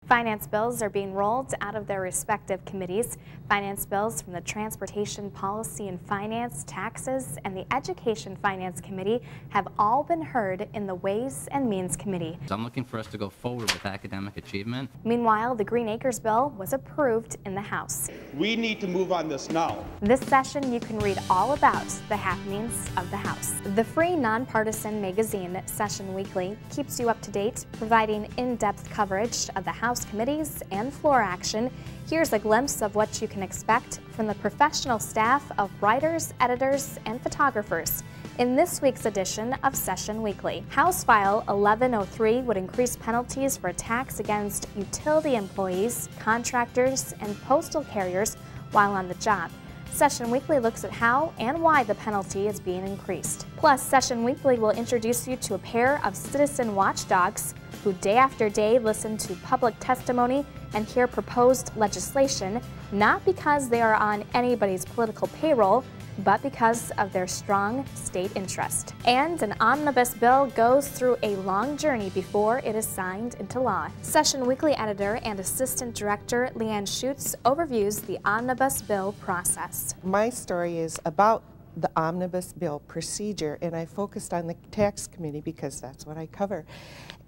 Finance bills are being rolled out of their respective committees. Finance bills from the Transportation Policy and Finance, Taxes, and the Education Finance Committee have all been heard in the Ways and Means Committee. I'm looking for us to go forward with academic achievement. Meanwhile, the Green Acres bill was approved in the House. We need to move on this now. This session, you can read all about the happenings of the House. The free nonpartisan magazine, Session Weekly, keeps you up to date, providing in-depth coverage of the House committees and floor action. Here's a glimpse of what you can expect from the professional staff of writers, editors, and photographers in this week's edition of Session Weekly. House File 1103 would increase penalties for attacks against utility employees, contractors, and postal carriers while on the job. Session Weekly looks at how and why the penalty is being increased. Plus, Session Weekly will introduce you to a pair of citizen watchdogs who day after day listen to public testimony and hear proposed legislation, not because they are on anybody's political payroll, but because of their strong state interest. And an omnibus bill goes through a long journey before it is signed into law. Session Weekly editor and assistant director Leanne Schutz overviews the omnibus bill process. My story is about the omnibus bill procedure, and I focused on the tax committee because that's what I cover.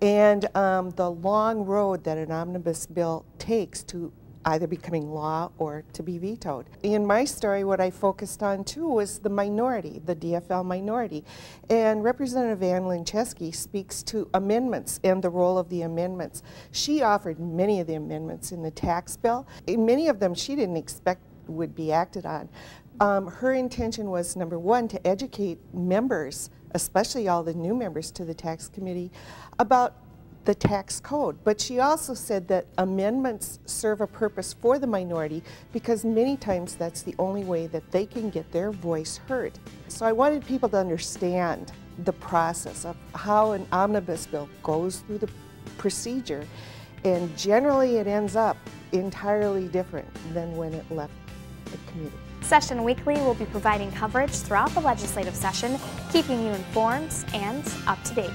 And the long road that an omnibus bill takes to either becoming law or to be vetoed. In my story, what I focused on too was the minority, the DFL minority. And Representative Ann Lincheski speaks to amendments and the role of the amendments. She offered many of the amendments in the tax bill. Many of them she didn't expect would be acted on. Her intention was, number one, to educate members, especially all the new members to the tax committee, about the tax code. But she also said that amendments serve a purpose for the minority because many times that's the only way that they can get their voice heard. So I wanted people to understand the process of how an omnibus bill goes through the procedure, and generally it ends up entirely different than when it left the committee. Session Weekly will be providing coverage throughout the legislative session, keeping you informed and up to date.